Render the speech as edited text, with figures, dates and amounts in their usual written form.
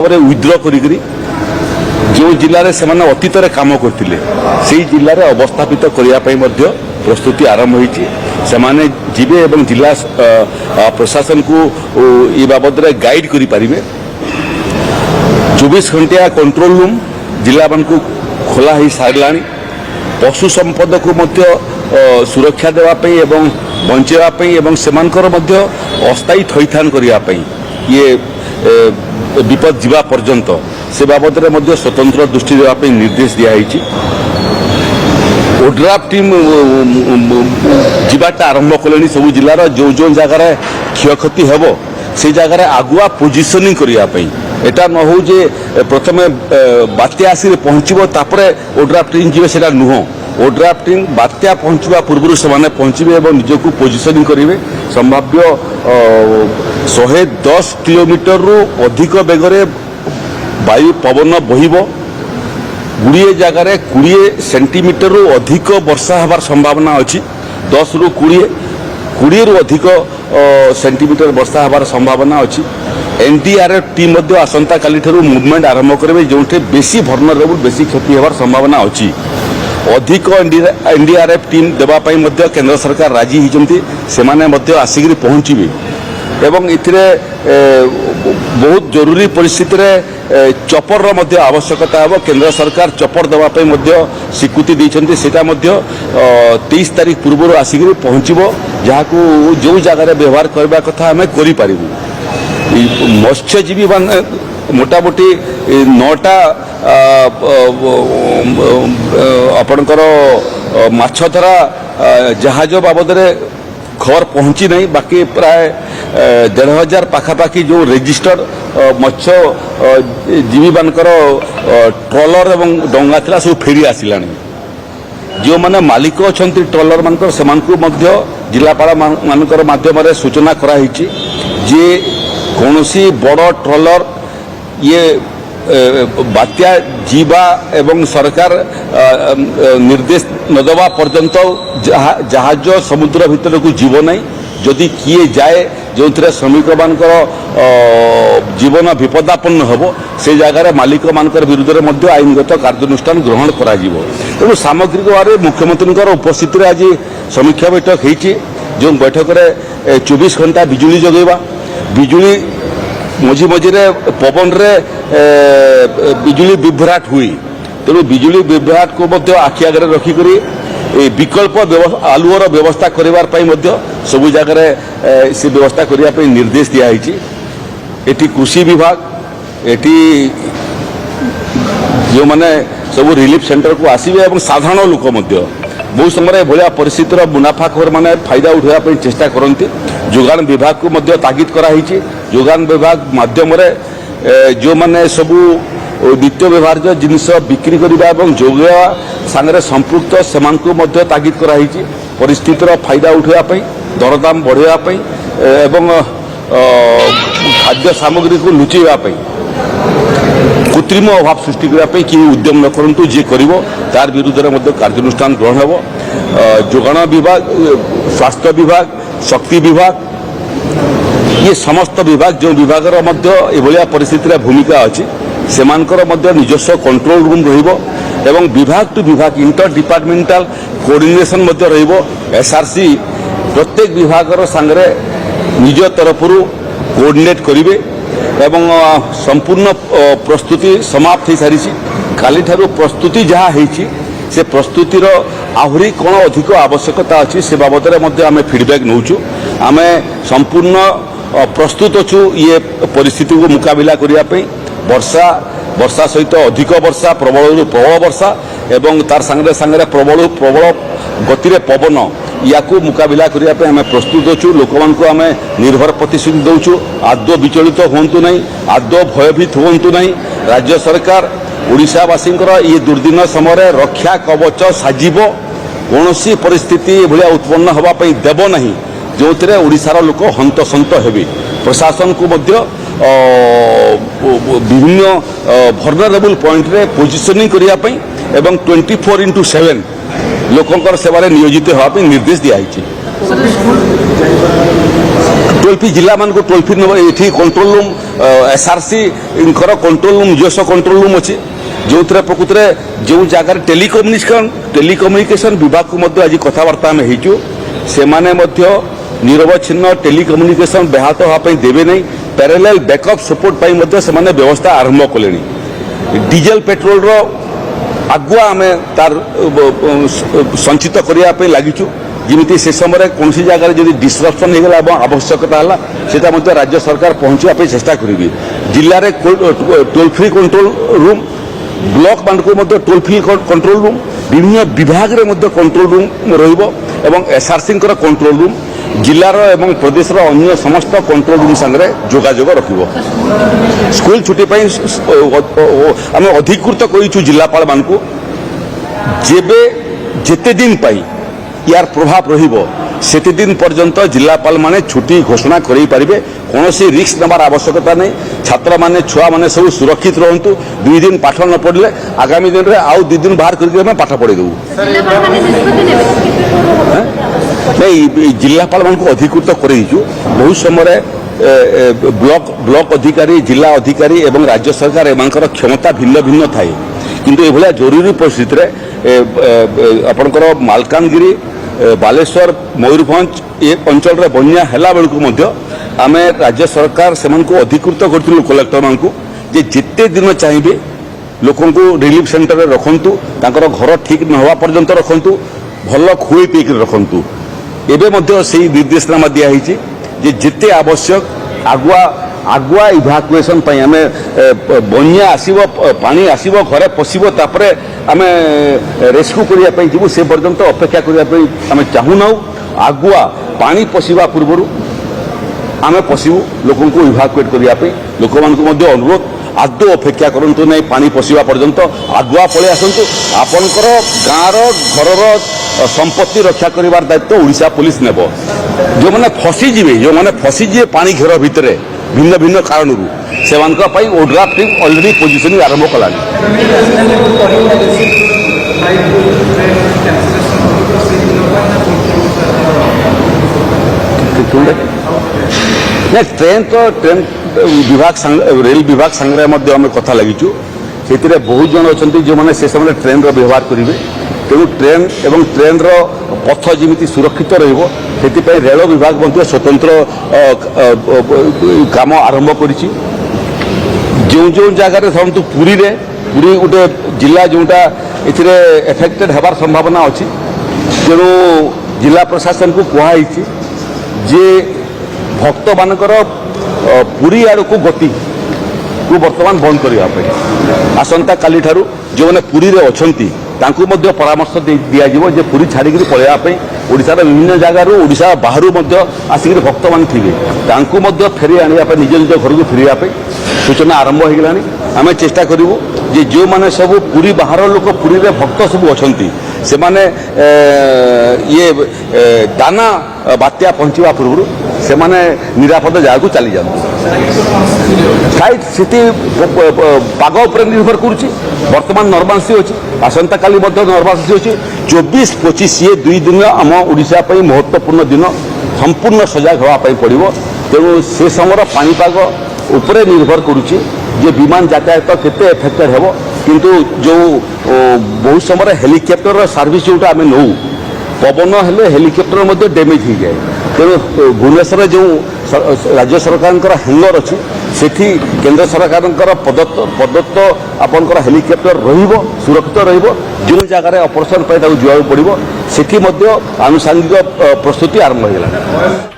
Withdraw कर जो जिले से अतीत कम करते से जिले में अवस्थापित करने प्रस्तुति आरंभ होने जीवे और जिला प्रशासन को ये बाबद गाइड करें। 24 घंटिया कंट्रोल रूम जिला मान को खोला ही सारा पशु संपद को सुरक्षा देवाई एवं बचाई अस्थायी थैथान करने ये विपद जीवा पर्यंत से बाबद में स्वतंत्र दृष्टि देवाई निर्देश दिखाई। ओड्राफ टीम जीवाटा आरंभ कले सब जिलार जो जो जगार क्षयक्षति हेब से जगार आगुआ पोजिशनिंग करने एटा न हो जे प्रथमे बात्या आसी पहुँचब तापर ओड्राफ टीम जी से नुह ओड्राफ टीम बात्या पहुँचवा पूर्व से पहुँचे और निजक पोजिशनिंग करेंगे। संभाव्य 110 किलोमीटर रु अधिक बेगरे वायु पवन बहिब गुड़िए जगार 20 सेंटीमीटर रु अधिक वर्षा हबार संभावना अच्छी 10 रु 20 रु अधिक सेंटीमीटर वर्षा हबार संभावना अच्छी। एनडीआरएफ टीम आसंता काली ठारू मूवमेंट आरंभ करेंगे जो बेसी भर्नरेबल बेसी क्षति हबार संभावना अच्छी। अधिक एनडीआरएफ टीम देवाई केंद्र सरकार राजी होती से आसिक पहुँचे एवं इथिरे बहुत जरूरी परिस्थिति चपर आवश्यकता हे केंद्र सरकार चपर देवाई स्वीकृति देते से 23 तारीख पूर्व आसिक पहुँचब जहाँ को जो जगार व्यवहार करने कथा आम कर मत्स्यजीवी मान मोटामोटी 9टा आपणकर माछ धरा जहाज बाबद खबर पहुँची नहीं बाकी प्राय 1500 पाखापाखि जो रजिस्टर्ड मत्स्यजीवी मानकर ट्रॉलर एवं डंगा थिला सब फेरी आसिला जो माने मालिक अच्छा ट्रॉलर मानकर से जिलापाल मानकर माध्यम सूचना कराई जे कौनसी बड़ ट्रॉलर ये बात्या जीवा एवं सरकार निर्देश नदवा पर्यंत जहाज समुद्र भीतर को जीव नहीं जदि किए जाए जो थे श्रमिक मान जीवन विपदापन्न हम से जगार मालिक मान विरुद्ध में आईनगत कार्यानुष्ठान ग्रहण करा तेणु सामग्रिक भाव मुख्यमंत्री उपस्थित आज समीक्षा बैठक होती जो बैठक में 24 घंटा बिजुली जगेवा विजुली मझी मझे पवन रे बिजुली विभ्राट हुई तेणु बिजुली विभ्राट को आखि आगे रखिक विकल्प आलुअर व्यवस्था करने सब जगार से व्यवस्था करने निर्देश दिखाई। एटी कृषि विभाग एटी जो मैंने सब रिलीफ सेंटर को आसवे और साधारण लोक बहुत समय भाया परिस्थितिर मुनाफाखोर मैंने फायदा उठाने चेष्टा करते जोगान विभाग को तागिद कराई जोगान विभाग माध्यम जो मैंने सबू नित्य व्यवहार्य जिनस बिक्री करने और जोगा सांगे संपृक्त से तागिद कराई परिस्थितिर फायदा उठाई दरदाम बढ़ावाई एवं खाद्य सामग्री को लुचेवाई कृत्रिम अभाव सृष्टि करने कि उद्यम न करूँ जी कर तार विरुद्ध में कार्यानुष्ठान ग्रहण हो। जोगाण विभाग स्वास्थ्य विभाग शक्ति विभाग ये समस्त विभाग जो विभाग ये परिस्थिति भूमिका अच्छी से निजस्व कंट्रोल रूम एवं विभाग टू विभाग इंटर डिपार्टमेंटाल कोऑर्डिनेशन एसआरसी प्रत्येक विभाग सांगे निज तरफ कोऑर्डिनेट करेंगे एवं संपूर्ण प्रस्तुति समाप्त हो सारी काली ठारू प्रस्तुति जहाँ होती से प्रस्तुतिर आहरी कौन अधिक आवश्यकता अच्छी से बाबद आम फीडबैक नौचु आम संपूर्ण प्रस्तुत अच्छु ये परिस्थिति को मुकाबला करने वर्षा सहित अधिक वर्षा प्रबल प्रबल वर्षा एवं तार सांगे सांगे प्रबल प्रबल गति पवन या मुकाबला करने आम प्रस्तुत अच्छु लोक आम निर्भर प्रतिश्रुति दौचु आदौ विचलित हूँ ना आदौ भयभीत हूँ ना राज्य सरकार ओडिशावासी ये दुर्दिन समय रक्षा कवच साजिब कौन सी परिस्थिति भाया उत्पन्न होगापी देव ना जो थे ओडिशार लोक हंतसंत हेबे प्रशासन को विभिन्न भर्नरेबल पॉइंट रे पोजिशनिंग करने एवं 24/7 लोकंर सेवारे नियोजित होगापी निर्देश दिखाई। टोल फ्री जिला मान को टोल फ्री ये control room SRC control room ନିଜସ୍ୱ कंट्रोल रूम अच्छे जो प्रकृत में जो जगार टेलीकम्युनिकेशन विभाग को आज कथबार्ता आम हो से निरवच्छिन्न टेलीकम्युनिकेशन व्याहत होगापी देवे नहीं पैरेलल बैकअप सपोर्ट से व्यवस्था आरंभ कले डीजेल पेट्रोल आगुआ आम तार संचित करने लगिचु जमी से समय कौन जगह जब डिस्ट्रप्शन होगा आवश्यकता है राज्य सरकार पहुँचापी चेष्टा करेंगे जिले में toll free control room block मान को टोल फ्री कंट्रोल रूम विभिन्न विभाग में कंट्रोल रूम रही एसआरसी कंट्रोल रूम जिलार एवं प्रदेश अन्य समस्त कंट्रोल रूम सांगे जोगाजोग रखिबो स्कूल छुट्टी आम अधिकृत करूँ जिलापाल मान को जेबे जेते दिन पाई यार प्रभाव रहिबो सेति दिन पर्यंत जिलापाल माने छुट्टी घोषणा करें पारे कौन सी रिस्क नबार आवश्यकता नहीं छात्र माने छुआ माने सब सुरक्षित रहतु 2 दिन पाठ न पढ़ले आगामी दिन में आउ 2 दिन बाहर करके पाठ पढ़े देबू नहीं जिलापाल मान को अधिकृत करेइछु बहुत समय ब्लॉक अधिकारी जिला अधिकारी एवं राज्य सरकार एमानकर क्षमता भिन्न भिन्न थाए किंतु एभलिया जरूरी परिस्थिति आपनकर मालकानगिरी बालेश्वर मयूरभंज ये अंचल बन्या है बेलू आम राज्य सरकार से अधिकृत करूँ कलेक्टर मान को जिते दिन चाहिए लोक रिलीफ सेंटर में रखु घर ठीक न हवा पर्यंत रखु भल खुई पीक रखु एवं से निर्देशनामा दिखाई जिते आवश्यक आगुआ आगुआ इभाकुएसन आम बन्या आसव पानी आसव घरे पशब तापर आम रेस्क्यू करने जीवु से पर्यंत अपेक्षा करने आम चाहूना आगुआ पानी पशा पूर्व आम पशु लोक इभाकुएट करने लोक अनुरोध आदौ अपेक्षा करूँ ना पानी पशा पर्यंत आगुआ पलि आसतु आपणकर गाँव घर संपत्ति रक्षा कर दायित्व ओडिशा पुलिस नेब जो मैंने फसीजे जो मैंने फसीजे पानी घेर भितर भिन्न भिन्न कारण से ओड्राफ्ट टीम अलरेडी पोजिशनिंग आरंभ कला ट्रेन तो ट्रेन विभाग रेल विभाग सांगे आम कथा लगिचु से बहुत जन अच्छा जो मैंने से समय ट्रेन व्यवहार करेंगे तेणु ट्रेन एवं ट्रेन पथ जमी सुरक्षित रही रेल विभाग स्वतंत्र काम आरंभ कर जो जो जगार धरतु पुरी गोटे जिला जोटा एफेक्टेड होबार संभावना अच्छी तेणु जिला प्रशासन को कहुई जे भक्त मानकर पुरी आड़ को गति को बर्तमान बंद करने आसंता काली ठारू जो मैंने पुरी रे अछंती तांकु मध्य परामर्श दिज्व जे पुरी छाड़ी पलैया ओडिशार विभिन्न जगार ओडिशा बाहर आसिक भक्त मान थे तांकु मध्य फेरी आने निज निज घर को फेरिया सूचना आरंभ हो गलानी आम चेष्टा करूँ जे जो मैंने सब पुरी बाहर लोक पुरी रे भक्त सब अच्छा से माने ये दाना बात्या पहुँचवा पूर्व से माने निरापद जगह को चली जाती फ्लाइट स्थिति पाग उपर निर्भर करुच्ची बर्तमान नॉर्मल सी अच्छी आसंता काली नॉर्मल सी अच्छी 24-25 ये 2 दिन आम ओडिशा महत्वपूर्ण दिन संपूर्ण सजग होगापी पड़ो तेणु से समय पानीपाग उपरे निर्भर करुच्ची जे विमान यातायात केते एफेक्टेड हेबो किंतु जो बहुत समय हेलिकप्टर सर्विस जोटा आम नौ पवन हेले हेलिकप्टर मध्य डैमेज हो जाए तेणु भुवनेश्वर जो राज्य सरकार हैंगर अच्छी सेठी केंद्र सरकार प्रदत्त आपंकर हेलिकप्टर सुरक्षित जो जगार ऑपरेशन जावाक पड़ो सेठी आनुषंगिक प्रस्तुति आरंभ हो गला।